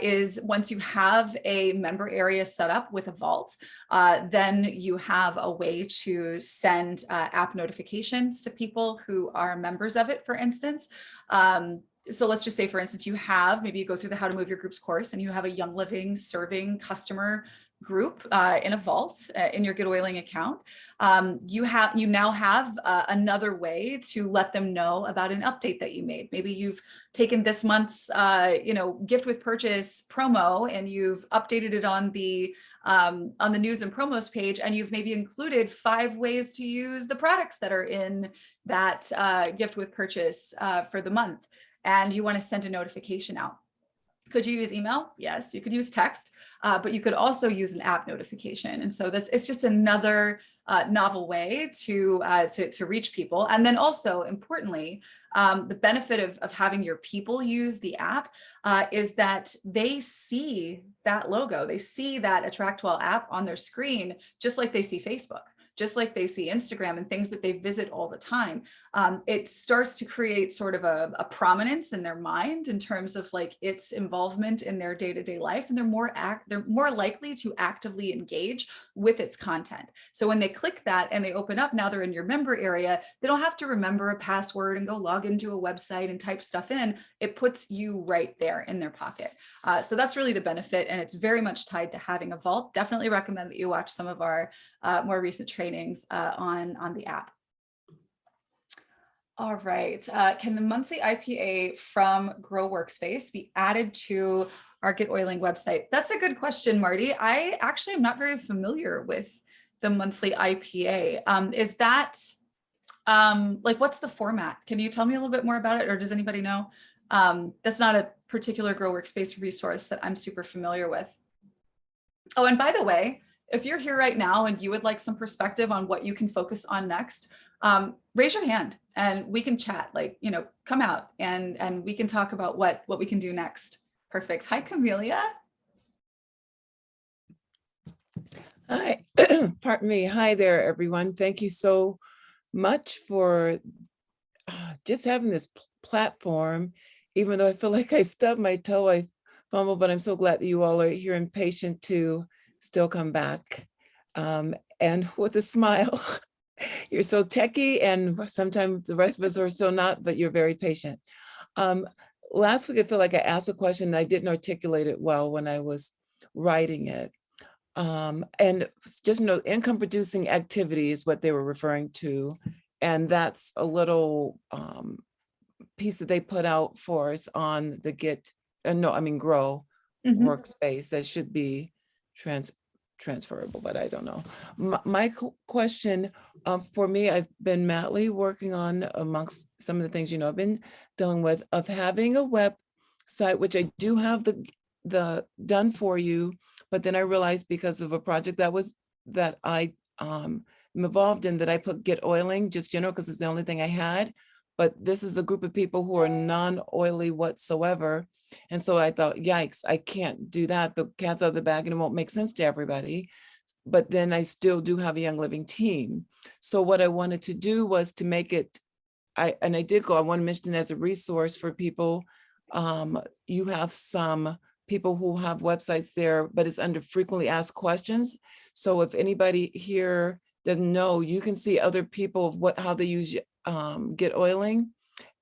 is once you have a member area set up with a vault, then you have a way to send app notifications to people who are members of it, for instance. So let's just say, for instance, maybe you go through the How to Move Your Groups course and you have a Young Living serving customer group in a vault in your GetOiling account. You now have another way to let them know about an update that you made. Maybe you've taken this month's gift with purchase promo and you've updated it on the news and promos page, and you've maybe included 5 ways to use the products that are in that gift with purchase for the month, and you want to send a notification out. Could you use email? Yes, you could use text, but you could also use an app notification. And so it's just another novel way to reach people. And then also, importantly, the benefit of having your people use the app is that they see that logo, they see that Attract Well app on their screen, just like they see Facebook, just like they see Instagram and things that they visit all the time. It starts to create sort of a prominence in their mind in terms of like its involvement in their day-to-day life, and they're more likely to actively engage with its content. So when they click that and they open up, now they're in your member area, they don't have to remember a password and go log into a website and type stuff in. It puts you right there in their pocket. So that's really the benefit, and it's very much tied to having a vault. Definitely recommend that you watch some of our more recent trainings on the app. All right, can the monthly IPA from Grow Workspace be added to our GetOiling website? That's a good question, Marty. I actually am not very familiar with the monthly IPA. Is that, like, what's the format? Can you tell me a little bit more about it, or does anybody know? That's not a particular Grow Workspace resource that I'm super familiar with. Oh, and by the way, if you're here right now and you would like some perspective on what you can focus on next, raise your hand and we can chat, like, come out and we can talk about what we can do next. Perfect. Hi, Camelia. Hi, pardon me. Hi there, everyone. Thank you so much for just having this platform. Even though I feel like I stubbed my toe, I fumbled, but I'm so glad that you all are here and patient to still come back. And with a smile. You're so techie, and sometimes the rest of us are so not, but you're very patient. Last week, I feel like I asked a question and I didn't articulate it well when I was writing it. And just income producing activity is what they were referring to. And that's a little piece that they put out for us on the Grow Workspace that should be transferable, but I don't know. My question for me, I've been madly working on, amongst some of the things I've been dealing with, of having a website, which I do have the done for you, but then I realized because of a project that I am involved in, that I put GetOiling just general because it's the only thing I had. But this is a group of people who are non-oily whatsoever. And so I thought, yikes, I can't do that. The cat's out of the bag and it won't make sense to everybody. But then I still do have a Young Living team. So what I wanted to do was to make it, I want to mention it as a resource for people. You have some people who have websites there, but it's under frequently asked questions. So if anybody here doesn't know, you can see other people how they use GetOiling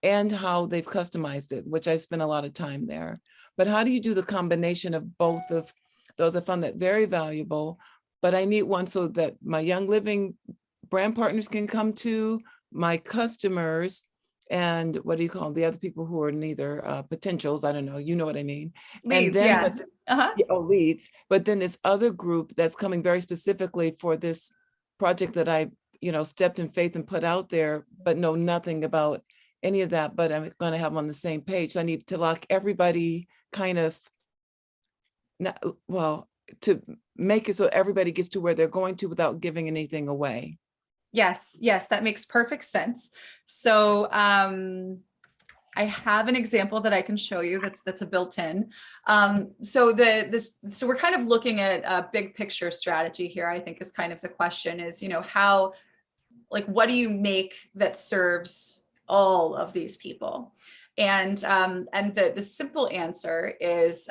and how they've customized it, which I spent a lot of time there. But how do you do the combination of both of those? I found that very valuable, but I need one so that my Young Living brand partners can come to, my customers, and what do you call the other people who are neither potentials, I don't know, you know what I mean? Leads, and then, yeah. Leads. But then this other group that's coming very specifically for this project that I stepped in faith and put out there, but know nothing about any of that, but I'm going to have them on the same page. So I need to lock everybody to make it so everybody gets to where they're going to without giving anything away. Yes, that makes perfect sense. So I have an example that I can show you that's a built-in. So we're kind of looking at a big picture strategy here, I think, is kind of the question is, what do you make that serves all of these people? And the simple answer is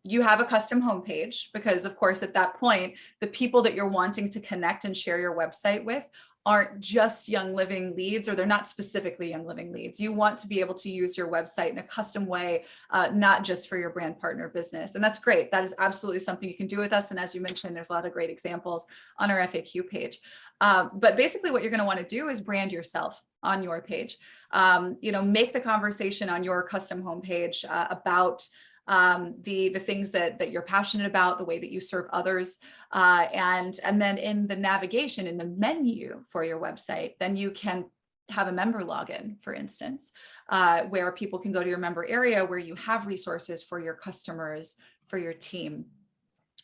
you have a custom homepage, because of course, at that point, the people that you're wanting to connect and share your website with aren't just Young Living leads, or they're not specifically Young Living leads. You want to be able to use your website in a custom way, not just for your brand partner business. And that's great. That is absolutely something you can do with us. And as you mentioned, there's a lot of great examples on our FAQ page. But basically what you're going to want to do is brand yourself on your page. Make the conversation on your custom homepage about the things that you're passionate about, the way that you serve others. And then in the navigation, in the menu for your website, then you can have a member login, for instance, where people can go to your member area where you have resources for your customers, for your team,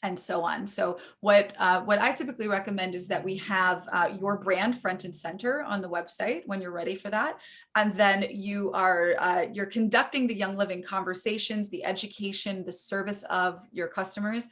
and so on. So what I typically recommend is that we have your brand front and center on the website when you're ready for that. And then you're conducting the Young Living conversations, the education, the service of your customers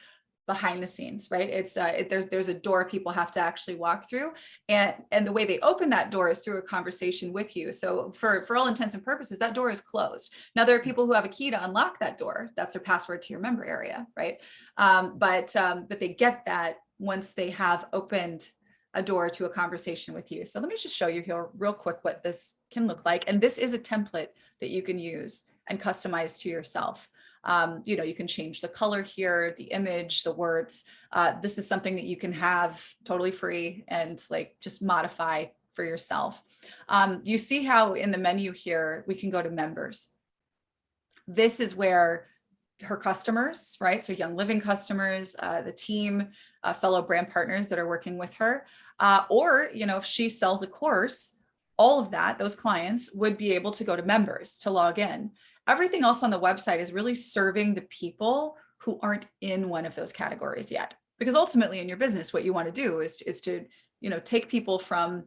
behind the scenes, right? It's there's a door people have to actually walk through, and the way they open that door is through a conversation with you. So for all intents and purposes, that door is closed. Now there are people who have a key to unlock that door. That's their password to your member area, right? But they get that once they have opened a door to a conversation with you. So let me just show you here real quick what this can look like. And this is a template that you can use and customize to yourself. You can change the color here, the image, the words. This is something that you can have totally free and just modify for yourself. You see how in the menu here, we can go to members. This is where her customers, right? So Young Living customers, the team, fellow brand partners that are working with her, or, if she sells a course, all of that, those clients would be able to go to members to log in. Everything else on the website is really serving the people who aren't in one of those categories yet. Because ultimately in your business, what you want to do is to, take people from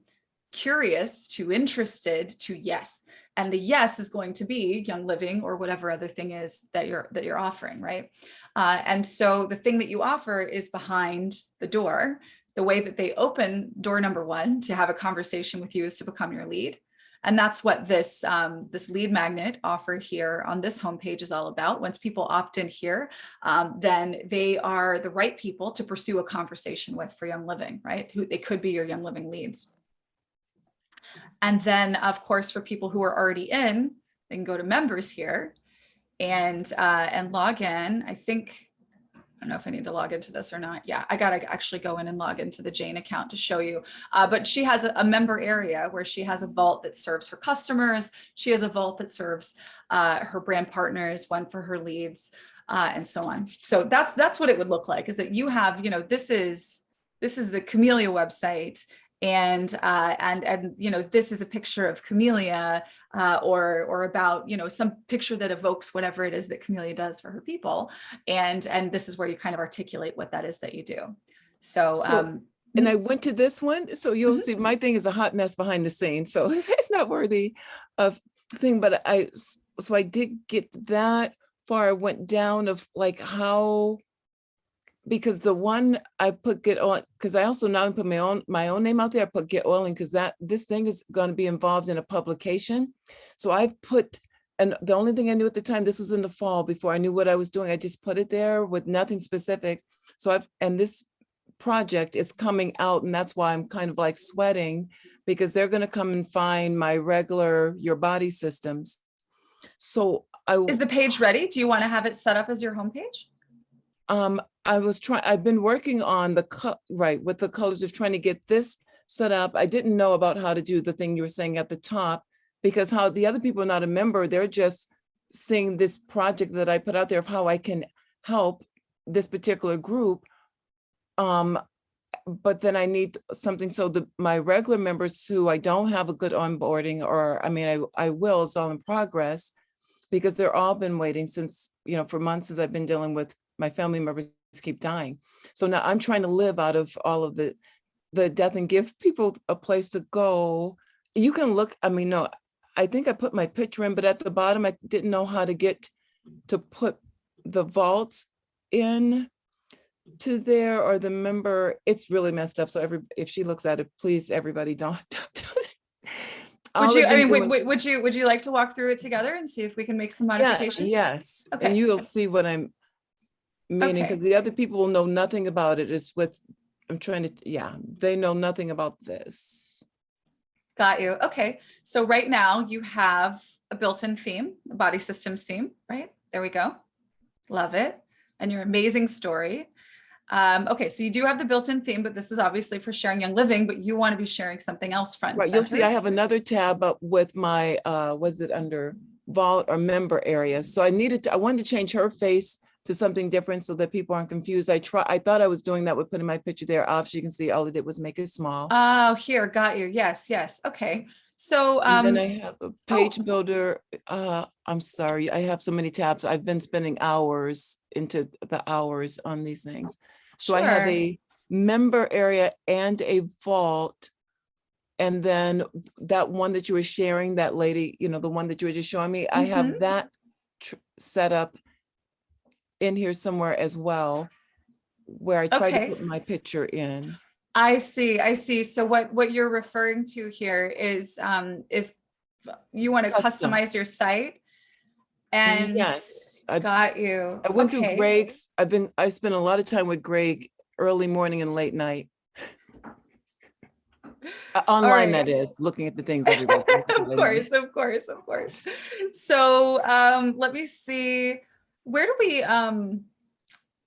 curious to interested to yes. And the yes is going to be Young Living or whatever other thing is that you're offering, right? And so the thing that you offer is behind the door. The way that they open door number one to have a conversation with you is to become your lead. And that's what this lead magnet offer here on this homepage is all about. Once people opt in here, then they are the right people to pursue a conversation with for Young Living, right? They could be your Young Living leads. And then, of course, for people who are already in, they can go to members here and log in. I don't know if I need to log into this or not. Yeah, I got to actually go in and log into the Jane account to show you. But she has a member area where she has a vault that serves her customers. She has a vault that serves her brand partners, one for her leads, and so on. So that's what it would look like, is that you have, this is the Camellia website. And this is a picture of Camellia or about, some picture that evokes whatever it is that Camellia does for her people. And this is where you kind of articulate what that is that you do. So and I went to this one. So you'll see my thing is a hot mess behind the scenes. So it's not worthy of seeing, but I did get that far. I went down of how, because the one I put GetOiling, because I also now put my own name out there. I put GetOiling because this thing is going to be involved in a publication. So I put, and the only thing I knew at the time, this was in the fall before I knew what I was doing. I just put it there with nothing specific. So and this project is coming out, and that's why I'm kind of sweating, because they're going to come and find my regular Your Body systems. So is the page ready? Do you want to have it set up as your homepage? I've been working on with the colors of trying to get this set up. I didn't know about how to do the thing you were saying at the top, because how the other people are not a member, they're just seeing this project that I put out there of how I can help this particular group. But then I need something so my regular members who I don't have a good onboarding, or I will, it's all in progress, because they're all been waiting since, for months as I've been dealing with my family members keep dying. So now I'm trying to live out of all of the death and give people a place to go. You can look, no, I think I put my picture in, but at the bottom, I didn't know how to get to put the vaults in to there, or the member. It's really messed up. So if she looks at it, please, everybody don't do it. all you, I've I been mean, doing- would you like to walk through it together and see if we can make some Yeah, modifications? yes, Okay. and you'll see what I'm meaning, Okay. because the other people will know nothing about it. Is with, I'm trying to, yeah, they know nothing about this. Got you. Okay. So right now you have a built-in theme, a body systems theme, right? There we go. Love it. And your amazing story. Okay, so you do have the built-in theme, but this is obviously for sharing Young Living, but you want to be sharing something else front and Right, you'll see I center. have another tab up with my, was it under vault or member area? So I wanted to change her face to something different so that people aren't confused. I thought I was doing that with putting my picture there. Obviously, you can see all I did was make it small. Oh, here, got you. Yes, yes. Okay. So, And then I have a page oh. builder. I'm sorry, I have so many tabs. I've been spending hours into the hours on these things. So I have Sure. a member area and a vault. And then that one that you were sharing, that lady, you know, the one that you were just showing me, I Mhm. have that set up in here somewhere as well, where I try to Okay. put my picture in. I see. I see. So what you're referring to here is you want to Custom. customize your site, and Yes, I got you. went through Okay. Greg's. I spent a lot of time with Greg, early morning and late night. Online, right. that is, looking at the things everywhere. Of course, of course, of course. So let me see. Where do we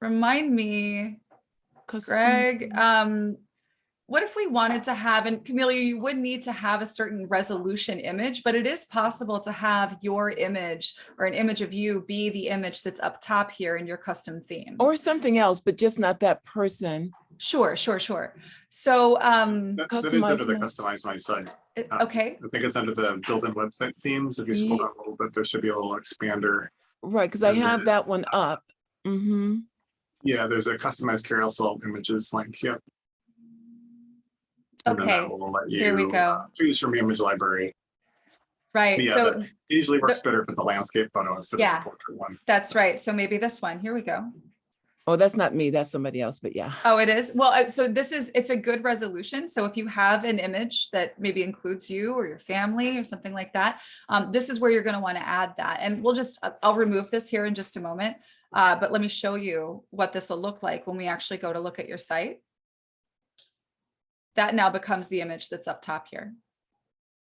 remind me, Custom. Greg? What if we wanted to have, and Camelia, you would need to have a certain resolution image, but it is possible to have your image or an image of you be the image that's up top here in your custom themes. Or something else, but just not that person. Sure, sure, sure. So That is under Customize the my- customize my site. okay. I think it's under the built-in website themes. If you scroll Ye- down a little bit, there should be a little expander. Right, because I And have then- that one up. Mm-hmm. Yeah, there's a customized carousel images link. Yep. And then Okay, that will let here we you go. choose from your image library. Right. Yeah, So it usually works better if it's a landscape photo instead Yeah. of a portrait one. that's right. So maybe this one. Here we go. Oh, that's not me. That's somebody else, but yeah. Oh, it is. Well, so it's a good resolution. So if you have an image that maybe includes you or your family or something like that, this is where you're going to want to add that. And I'll remove this here in just a moment. But let me show you what this will look like when we actually go to look at your site. That now becomes the image that's up top here.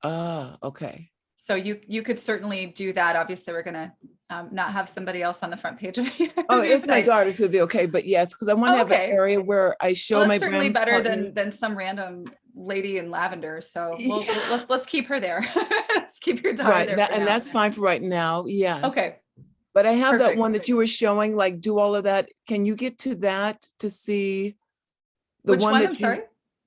Ah, okay. So you could certainly do that. Obviously, we're going to not have somebody else on the front page of your Oh, your it's my site. daughter's would be okay, but yes, because I want to have Okay. an area where I show Well, my that's certainly brand better partner. than some random lady in lavender. So Yeah. let's keep her there. Let's keep your daughter Right, there. and that's fine for right now, yes. Okay. But I have that Perfect. one that you were showing, like do all of that. Can you get to that to see? The Which one? that I'm sorry.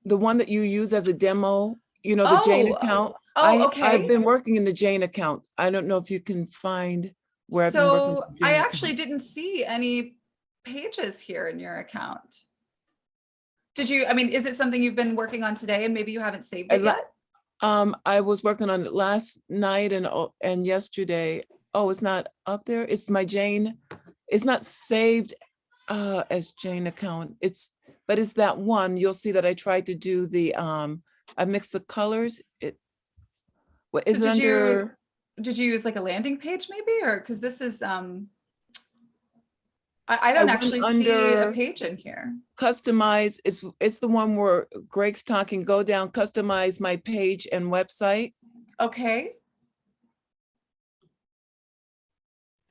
The one that you use as a demo, you know, the Jane account. Okay. I've been working in the Jane account. I don't know if you can find where I've been working. So with the I Jane actually account. didn't see any pages here in your account. Did you, I mean, is it something you've been working on today and maybe you haven't saved it yet? I was working on it last night and yesterday. Oh, it's not up there. It's my Jane. It's not saved as Jane account. But it's that one. You'll see that I tried to do the I mixed the colors. What is it under? Did you use like a landing page maybe, or because this is I don't went actually see a under page in here. Customize. It's the one where Greg's talking. Go down, customize my page and website. Okay.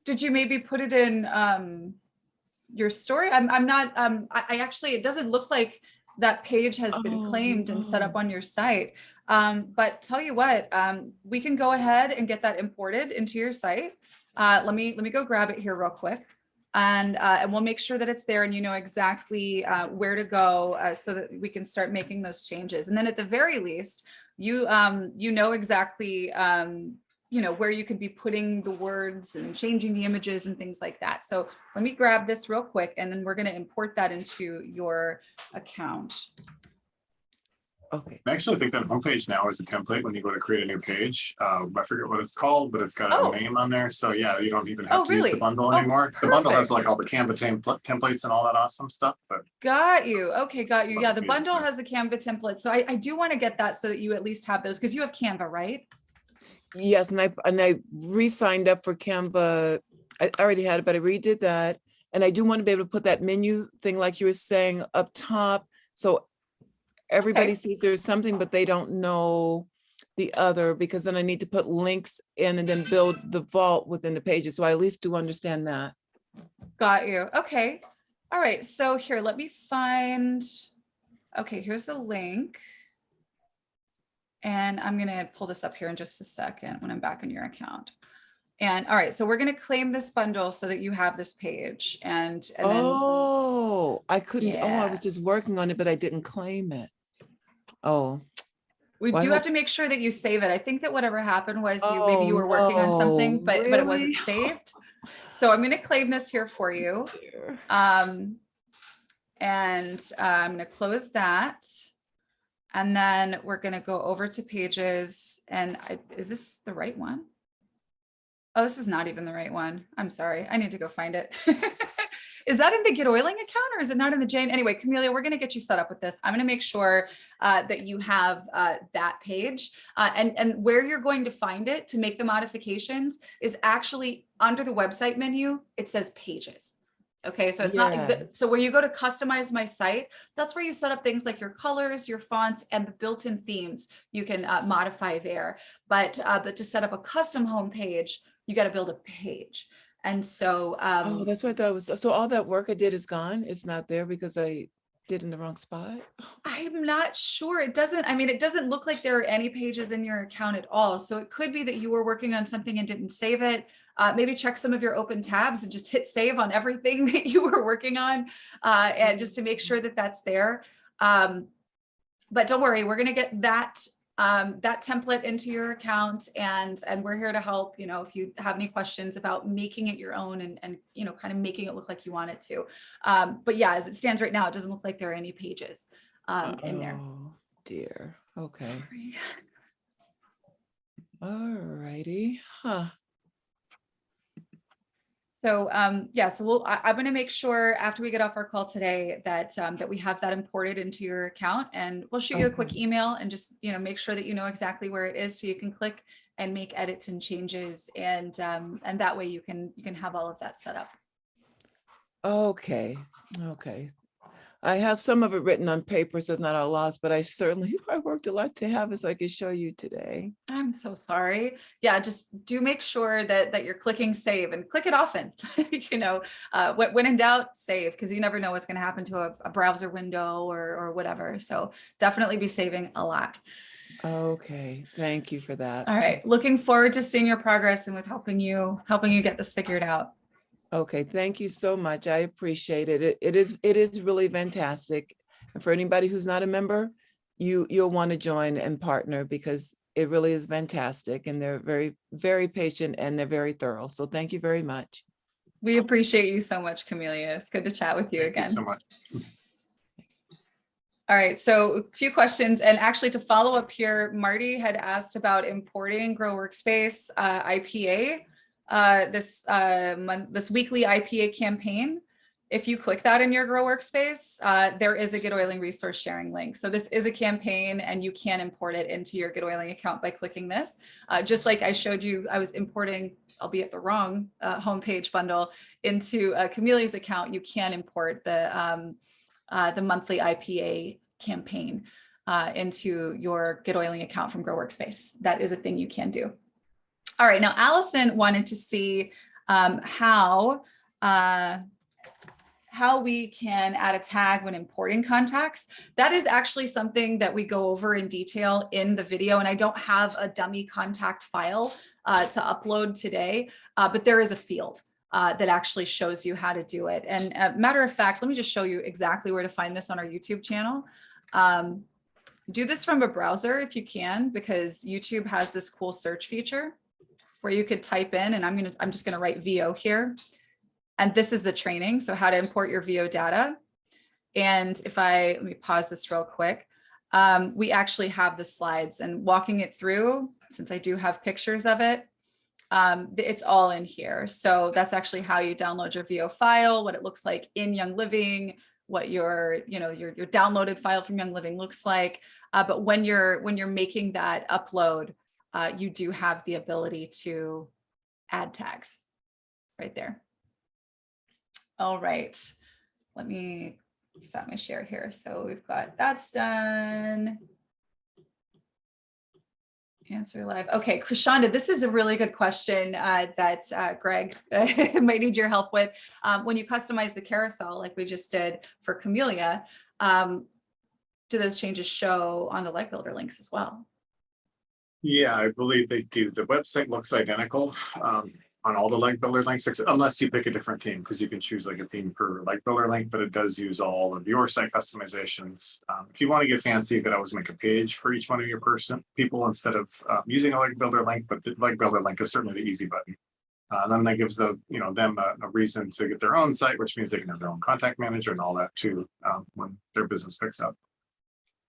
Did you maybe put it in your story? I'm not, I actually, it doesn't look like that page has been claimed and set up no. on your site. But tell you what, we can go ahead and get that imported into your site. Let me go grab it here real quick. And we'll make sure that it's there and you know exactly where to go so that we can start making those changes. And then at the very least, you know exactly you know where you could be putting the words and changing the images and things like that. So let me grab this real quick and then we're going to import that into your account. Okay. I actually think that homepage now is a template when you go to create a new page. I forget what it's called, but it's got Oh. a name on there. So yeah, you don't even have Oh, to use really? the bundle Oh, anymore. The bundle has perfect. like all the Canva templates and all that awesome stuff. But Got you. Okay, got you. Yeah, the Bundle pages bundle there. has the Canva template. So I do want to get that so that you at least have those because you have Canva, right? Yes, and I re-signed up for Canva. I already had it, but I redid that. And I do want to be able to put that menu thing, like you were saying, up top. So everybody Okay. sees there's something, but they don't know the other, because then I need to put links in and then build the vault within the pages. So I at least do understand that. Got you. Okay. All right. So here, let me find, okay, here's the link. And I'm going to pull this up here in just a second when I'm back in your account. And all right, so we're going to claim this bundle so that you have this page. And then, Oh, I couldn't, oh, I yeah, was just working on it, but I didn't claim it. Oh, we well, I do have hope, to make sure that you save it. I think that whatever happened was maybe oh you were working on something, no, but it wasn't really? saved. So I'm going to claim this here for you. Dear. And I'm going to close that. And then we're going to go over to pages. And is this the right one? Oh, this is not even the right one. I'm sorry. I need to go find it. Is that in the GetOiling account or is it not in the Jane? Anyway, Camelia, we're going to get you set up with this. I'm going to make sure that you have that page and where you're going to find it to make the modifications is actually under the website menu. It says pages. Okay, so it's not, Yeah. so where you go to customize my site, that's where you set up things like your colors, your fonts, and the built-in themes you can modify there. But to set up a custom home page, you got to build a page. And so, Oh, that's what I thought it was. So all that work I did is gone. It's not there because I did in the wrong spot. I'm not sure. It doesn't, I mean, it doesn't look like there are any pages in your account at all. So it could be that you were working on something and didn't save it. Maybe check some of your open tabs and just hit save on everything that you were working on and just to make sure that that's there. But don't worry, we're going to get that template into your account and we're here to help, you know, if you have any questions about making it your own and you know, kind of making it look like you want it to. But yeah, as it stands right now, it doesn't look like there are any pages in there. Oh dear. Okay. Sorry. All righty. Huh. So yeah, so I'm going to make sure after we get off our call today that that we have that imported into your account, and we'll shoot you a quick Okay. email and just, you know, make sure that you know exactly where it is so you can click and make edits and changes, and that way you can have all of that set up. Okay. Okay. I have some of it written on paper, so it's not all lost, but I worked a lot to have it so I could show you today. I'm so sorry. Yeah, just do make sure that you're clicking save and click it often. You know, when in doubt, save, because you never know what's going to happen to a browser window or whatever. So definitely be saving a lot. Okay. Thank you for that. All right. Looking forward to seeing your progress and with helping you get this figured out. Okay, thank you so much. I appreciate it. It is really fantastic. And for anybody who's not a member, you'll want to join and partner because it really is fantastic. And they're very, very patient and they're very thorough. So thank you very much. We appreciate you so much, Camelia. It's good to chat with you again. Thank you so much. All right, so a few questions, and actually to follow up here, Marty had asked about importing Grow Workspace IPA, this weekly IPA campaign. If you click that in your Grow Workspace, there is a GetOiling resource sharing link. So this is a campaign and you can import it into your GetOiling account by clicking this. Just like I showed you, I was importing, albeit the wrong homepage bundle, into Camelia's account. You can import the monthly IPA campaign into your GetOiling account from Grow Workspace. That is a thing you can do. All right, now Allison wanted to see how we can add a tag when importing contacts. That is actually something that we go over in detail in the video, and I don't have a dummy contact file to upload today, but there is a field that actually shows you how to do it. And matter of fact, let me just show you exactly where to find this on our YouTube channel. Do this from a browser if you can, because YouTube has this cool search feature where you could type in, and I'm just gonna write VO here. And this is the training, so how to import your VO data. And let me pause this real quick. We actually have the slides, and walking it through, since I do have pictures of it, it's all in here. So that's actually how you download your VO file, what it looks like in Young Living, what your downloaded file from Young Living looks like. But when you're making that upload, you do have the ability to add tags right there. All right, let me stop my share here. So we've got that's done. Answer live. Okay, Krishanda, this is a really good question that Greg might need your help with. When you customize the carousel, like we just did for Camellia, do those changes show on the like builder links as well? Yeah, I believe they do. The website looks identical on all the like builder links, unless you pick a different theme, because you can choose like a theme per like builder link, but it does use all of your site customizations. If you want to get fancy, you could always make a page for each one of your people instead of using a like builder link, but the like builder link is certainly the easy button. Then that gives them a reason to get their own site, which means they can have their own contact manager and all that too when their business picks up.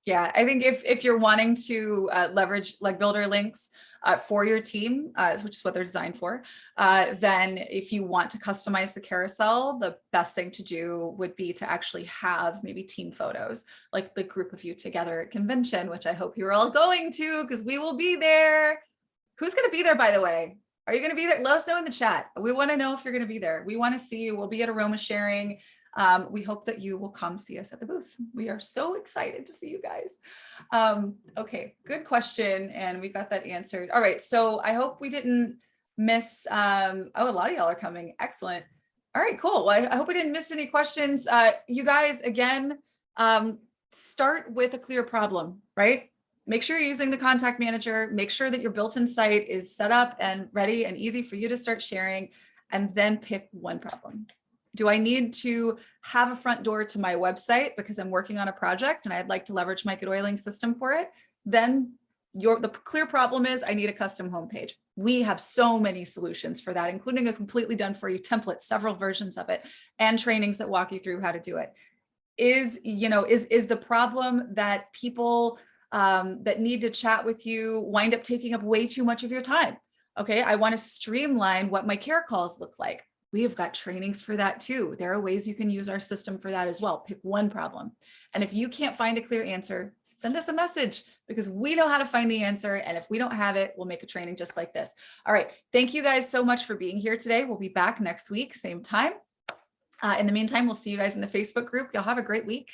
Yeah, I think if you're wanting to leverage like builder links for your team, which is what they're designed for, then if you want to customize the carousel, the best thing to do would be to actually have maybe team photos, like the group of you together at convention, which I hope you're all going to, because we will be there. Who's going to be there, by the way? Are you going to be there? Let us know in the chat. We want to know if you're going to be there. We want to see you. We'll be at Aroma Sharing. We hope that you will come see us at the booth. We are so excited to see you guys. Okay, good question. And we got that answered. All right, so I hope we didn't miss, oh, a lot of y'all are coming. Excellent. All right, cool. Well, I hope we didn't miss any questions. You guys, again, start with a clear problem, right? Make sure you're using the contact manager. Make sure that your built-in site is set up and ready and easy for you to start sharing, and then pick one problem. Do I need to have a front door to my website because I'm working on a project and I'd like to leverage my GetOiling system for it? Then the clear problem is I need a custom homepage. We have so many solutions for that, including a completely done for you template, several versions of it, and trainings that walk you through how to do it. Is the problem that people that need to chat with you wind up taking up way too much of your time? Okay, I want to streamline what my care calls look like. We have got trainings for that too. There are ways you can use our system for that as well. Pick one problem. And if you can't find a clear answer, send us a message, because we know how to find the answer. And if we don't have it, we'll make a training just like this. All right. Thank you guys so much for being here today. We'll be back next week, same time. In the meantime, we'll see you guys in the Facebook group. Y'all have a great week.